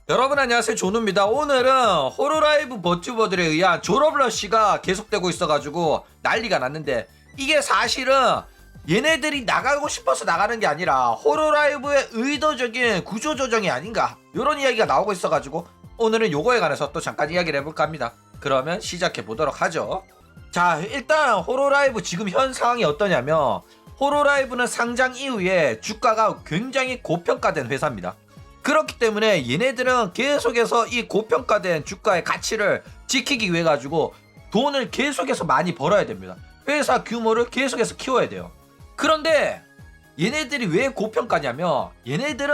여러분 안녕하세요, 조누입니다. 오늘은 호로라이브 버튜버들에 의한 졸업러시가 계속되고 있어가지고 난리가 났는데, 이게 사실은 얘네들이 나가고 싶어서 나가는 게 아니라 호로라이브의 의도적인 구조조정이 아닌가, 이런 이야기가 나오고 있어가지고 오늘은 요거에 관해서 또 잠깐 이야기를 해볼까 합니다. 그러면 시작해 보도록 하죠. 자, 일단 호로라이브 지금 현 상황이 어떠냐면, 호로라이브는 상장 이후에 주가가 굉장히 고평가된 회사입니다. 그렇기 때문에 얘네들은 계속해서 이 고평가된 주가의 가치를 지키기 위해 가지고 돈을 계속해서 많이 벌어야 됩니다. 회사 규모를 계속해서 키워야 돼요. 그런데 얘네들이 왜 고평가냐면, 얘네들은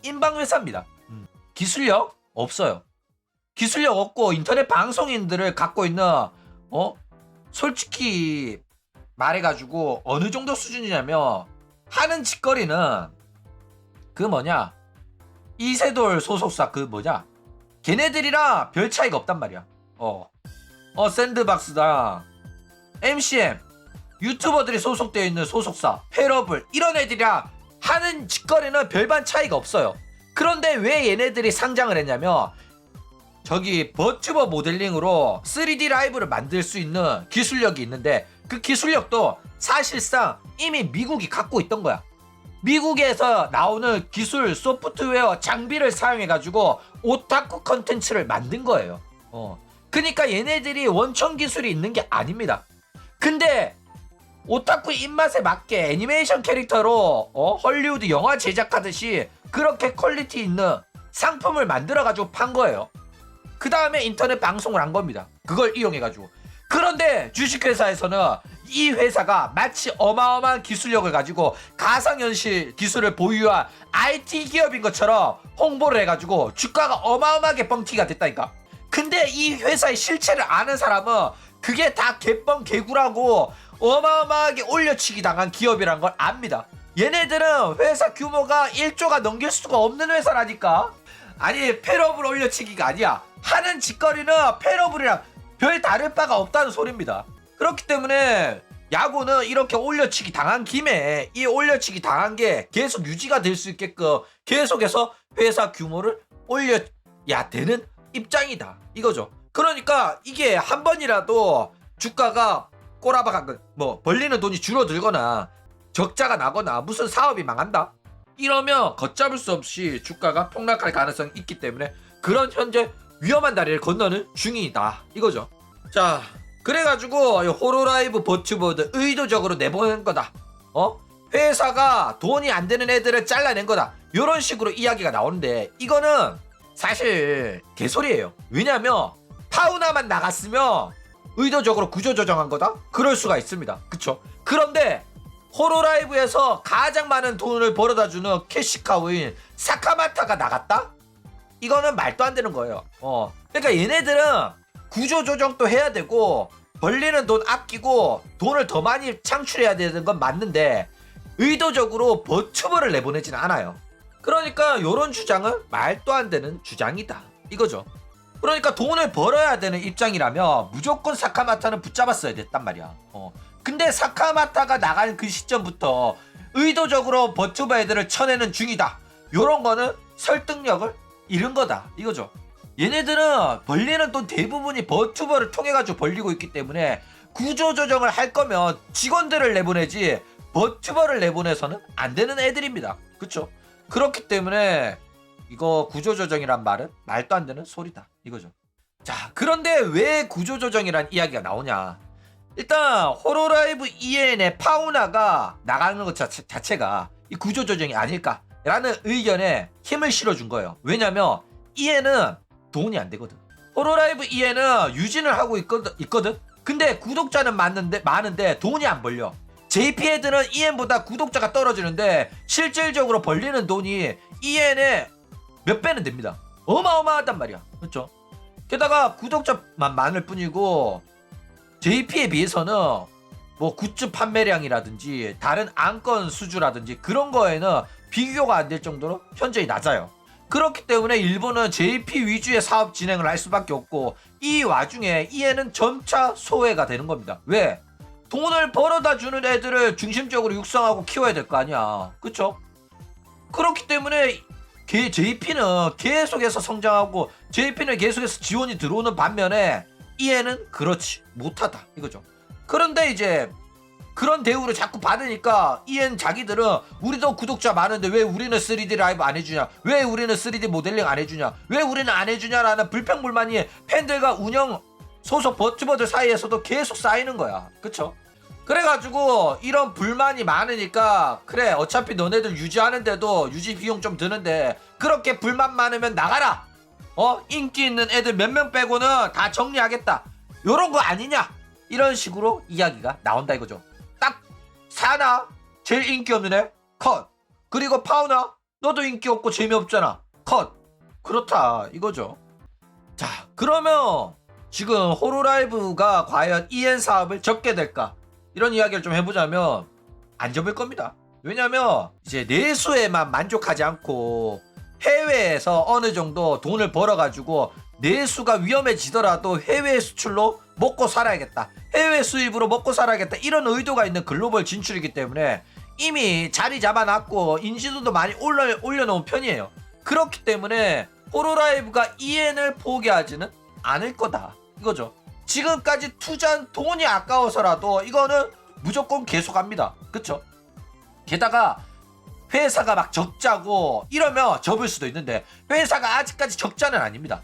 인방회사입니다. 기술력 없어요. 기술력 없고 인터넷 방송인들을 갖고 있는, 솔직히 말해가지고 어느 정도 수준이냐면, 하는 짓거리는 이세돌 소속사 걔네들이랑 별 차이가 없단 말이야. 샌드박스랑 MCM 유튜버들이 소속되어 있는 소속사 페러블, 이런 애들이랑 하는 짓거리는 별반 차이가 없어요. 그런데 왜 얘네들이 상장을 했냐면, 저기 버튜버 모델링으로 3D 라이브를 만들 수 있는 기술력이 있는데, 그 기술력도 사실상 이미 미국이 갖고 있던 거야. 미국에서 나오는 기술, 소프트웨어, 장비를 사용해가지고 오타쿠 컨텐츠를 만든 거예요. 그러니까 얘네들이 원천 기술이 있는 게 아닙니다. 근데 오타쿠 입맛에 맞게 애니메이션 캐릭터로 헐리우드 영화 제작하듯이 그렇게 퀄리티 있는 상품을 만들어가지고 판 거예요. 그 다음에 인터넷 방송을 한 겁니다. 그걸 이용해가지고. 그런데 주식회사에서는 이 회사가 마치 어마어마한 기술력을 가지고 가상현실 기술을 보유한 IT 기업인 것처럼 홍보를 해가지고 주가가 어마어마하게 뻥튀기가 됐다니까. 근데 이 회사의 실체를 아는 사람은 그게 다 개뻥 개구라고 어마어마하게 올려치기 당한 기업이란 걸 압니다. 얘네들은 회사 규모가 1조가 넘길 수가 없는 회사라니까. 아니, 페러블 올려치기가 아니야. 하는 짓거리는 페러블이랑 별 다를 바가 없다는 소리입니다. 그렇기 때문에 야구는 이렇게 올려치기 당한 김에 이 올려치기 당한 게 계속 유지가 될 수 있게끔 계속해서 회사 규모를 올려야 되는 입장이다, 이거죠. 그러니까 이게 한 번이라도 주가가 꼬라박한 벌리는 돈이 줄어들거나 적자가 나거나 무슨 사업이 망한다, 이러면 걷잡을 수 없이 주가가 폭락할 가능성이 있기 때문에 그런 현재 위험한 다리를 건너는 중이다, 이거죠. 자, 그래가지고 호로라이브 버튜버들 의도적으로 내보낸 거다. 회사가 돈이 안 되는 애들을 잘라낸 거다, 요런 식으로 이야기가 나오는데, 이거는 사실 개소리예요. 왜냐면 파우나만 나갔으면 의도적으로 구조조정한 거다? 그럴 수가 있습니다. 그쵸? 그런데 호로라이브에서 가장 많은 돈을 벌어다주는 캐시카우인 사카마타가 나갔다? 이거는 말도 안 되는 거예요. 그러니까 얘네들은 구조조정도 해야 되고 벌리는 돈 아끼고 돈을 더 많이 창출해야 되는 건 맞는데, 의도적으로 버튜버를 내보내진 않아요. 그러니까 요런 주장은 말도 안 되는 주장이다, 이거죠. 그러니까 돈을 벌어야 되는 입장이라면 무조건 사카마타는 붙잡았어야 됐단 말이야. 근데 사카마타가 나간 그 시점부터 의도적으로 버튜버 애들을 쳐내는 중이다, 요런 거는 설득력을 잃은 거다, 이거죠. 얘네들은 벌리는 돈 대부분이 버튜버를 통해가지고 벌리고 있기 때문에 구조조정을 할 거면 직원들을 내보내지 버튜버를 내보내서는 안 되는 애들입니다. 그쵸? 그렇기 때문에 이거 구조조정이란 말은 말도 안 되는 소리다, 이거죠. 자, 그런데 왜 구조조정이란 이야기가 나오냐. 일단 호로라이브 EN의 파우나가 나가는 것 자체가 이 구조조정이 아닐까라는 의견에 힘을 실어준 거예요. 왜냐면 EN은 돈이 안 되거든. 호로라이브 EN은 유진을 하고 있거든. 근데 구독자는 많은데 돈이 안 벌려. JP헤드는 EN보다 구독자가 떨어지는데 실질적으로 벌리는 돈이 EN의 몇 배는 됩니다. 어마어마하단 말이야. 그렇죠? 게다가 구독자만 많을 뿐이고 JP에 비해서는 굿즈 판매량이라든지 다른 안건 수주라든지 그런 거에는 비교가 안 될 정도로 현저히 낮아요. 그렇기 때문에 일본은 JP 위주의 사업 진행을 할 수밖에 없고, 이 와중에 EN은 점차 소외가 되는 겁니다. 왜? 돈을 벌어다 주는 애들을 중심적으로 육성하고 키워야 될 거 아니야. 그쵸? 그렇기 때문에 JP는 계속해서 성장하고 JP는 계속해서 지원이 들어오는 반면에 EN은 그렇지 못하다 이거죠. 그런데 이제 그런 대우를 자꾸 받으니까 EN 자기들은 우리도 구독자 많은데 왜 우리는 3D 라이브 안 해주냐, 왜 우리는 3D 모델링 안 해주냐, 왜 우리는 안 해주냐라는 불평불만이 팬들과 운영 소속 버튜버들 사이에서도 계속 쌓이는 거야. 그쵸? 그래가지고 이런 불만이 많으니까 그래 어차피 너네들 유지하는데도 유지 비용 좀 드는데 그렇게 불만 많으면 나가라, 인기 있는 애들 몇 명 빼고는 다 정리하겠다, 요런 거 아니냐, 이런 식으로 이야기가 나온다 이거죠. 딱 사나 제일 인기 없는 애 컷, 그리고 파우나 너도 인기 없고 재미없잖아 컷, 그렇다 이거죠. 자, 그러면 지금 호로라이브가 과연 EN 사업을 접게 될까, 이런 이야기를 좀 해보자면 안 접을 겁니다. 왜냐면 이제 내수에만 만족하지 않고 해외에서 어느 정도 돈을 벌어가지고 내수가 위험해지더라도 해외 수출로 먹고 살아야겠다, 해외 수입으로 먹고 살아야겠다, 이런 의도가 있는 글로벌 진출이기 때문에 이미 자리 잡아놨고 인지도도 많이 올려놓은 편이에요. 그렇기 때문에 호로라이브가 EN을 포기하지는 않을 거다 이거죠. 지금까지 투자한 돈이 아까워서라도 이거는 무조건 계속합니다. 그쵸? 게다가 회사가 막 적자고 이러면 접을 수도 있는데 회사가 아직까지 적자는 아닙니다.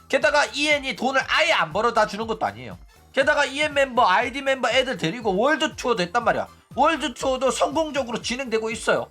게다가 EN이 돈을 아예 안 벌어다 주는 것도 아니에요. 게다가 EN 멤버, ID 멤버 애들 데리고 월드 투어도 했단 말이야. 월드 투어도 성공적으로 진행되고 있어요.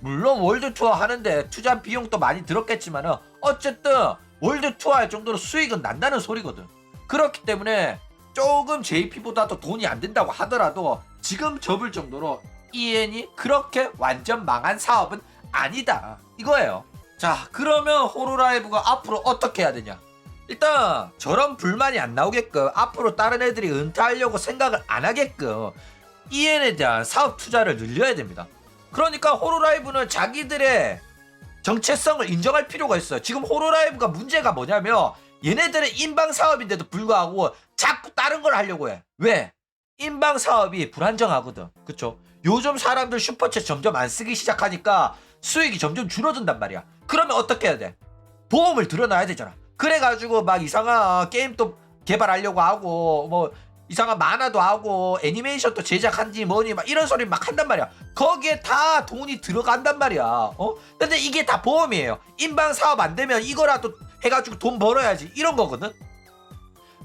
물론 월드 투어 하는데 투자 비용도 많이 들었겠지만은 어쨌든 월드 투어 할 정도로 수익은 난다는 소리거든. 그렇기 때문에 조금 JP보다도 돈이 안 된다고 하더라도 지금 접을 정도로 EN이 그렇게 완전 망한 사업은 아니다 이거예요. 자, 그러면 호로라이브가 앞으로 어떻게 해야 되냐. 일단 저런 불만이 안 나오게끔 앞으로 다른 애들이 은퇴하려고 생각을 안 하게끔 EN에 대한 사업 투자를 늘려야 됩니다. 그러니까 호로라이브는 자기들의 정체성을 인정할 필요가 있어요. 지금 호로라이브가 문제가 뭐냐면 얘네들은 인방 사업인데도 불구하고 자꾸 다른 걸 하려고 해. 왜? 인방 사업이 불안정하거든. 그쵸? 요즘 사람들 슈퍼챗 점점 안 쓰기 시작하니까 수익이 점점 줄어든단 말이야. 그러면 어떻게 해야 돼? 보험을 들여놔야 되잖아. 그래가지고 막 이상한 게임도 개발하려고 하고 뭐 이상한 만화도 하고 애니메이션도 제작한지 뭐니 막 이런 소리 막 한단 말이야. 거기에 다 돈이 들어간단 말이야. 근데 이게 다 보험이에요. 인방 사업 안 되면 이거라도 해가지고 돈 벌어야지 이런 거거든.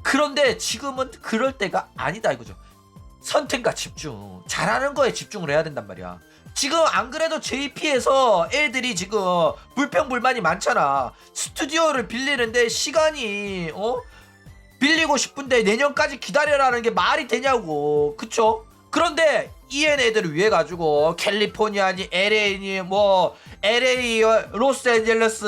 그런데 지금은 그럴 때가 아니다 이거죠. 선택과 집중, 잘하는 거에 집중을 해야 된단 말이야. 지금 안 그래도 JP에서 애들이 지금 불평불만이 많잖아. 스튜디오를 빌리는데 시간이 빌리고 싶은데 내년까지 기다려라는 게 말이 되냐고. 그쵸? 그런데 EN 애들을 위해 가지고 캘리포니아니 LA니 뭐 LA 로스앤젤레스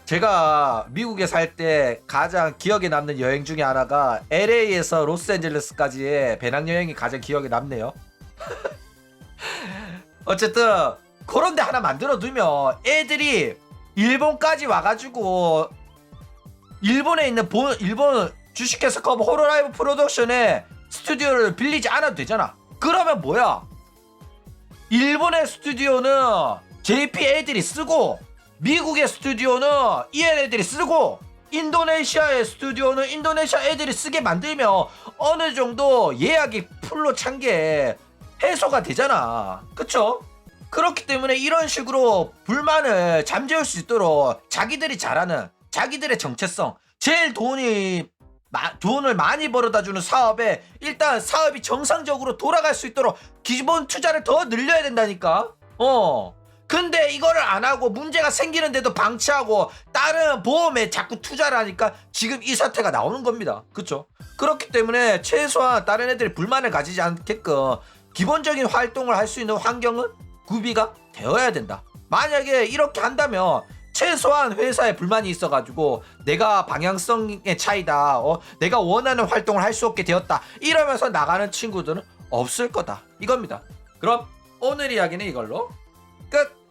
제가 미국에 살 때 가장 기억에 남는 여행 중에 하나가 LA에서 로스앤젤레스까지의 배낭여행이 가장 기억에 남네요. 어쨌든 그런 데 하나 만들어 두면 애들이 일본까지 와가지고 일본에 있는 일본 주식회사 커버 호로라이브 프로덕션의 스튜디오를 빌리지 않아도 되잖아. 그러면 뭐야? 일본의 스튜디오는 JP 애들이 쓰고 미국의 스튜디오는 EN 애들이 쓰고 인도네시아의 스튜디오는 인도네시아 애들이 쓰게 만들면 어느 정도 예약이 풀로 찬 게 해소가 되잖아. 그쵸? 그렇기 때문에 이런 식으로 불만을 잠재울 수 있도록 자기들이 잘하는 자기들의 정체성, 제일 돈을 많이 벌어다주는 사업에 일단 사업이 정상적으로 돌아갈 수 있도록 기본 투자를 더 늘려야 된다니까. 근데 이거를 안 하고 문제가 생기는데도 방치하고 다른 보험에 자꾸 투자를 하니까 지금 이 사태가 나오는 겁니다. 그쵸? 그렇기 때문에 최소한 다른 애들이 불만을 가지지 않게끔 기본적인 활동을 할 수 있는 환경은 구비가 되어야 된다. 만약에 이렇게 한다면 최소한 회사에 불만이 있어가지고 내가 방향성의 차이다, 내가 원하는 활동을 할 수 없게 되었다 이러면서 나가는 친구들은 없을 거다 이겁니다. 그럼 오늘 이야기는 이걸로 끝.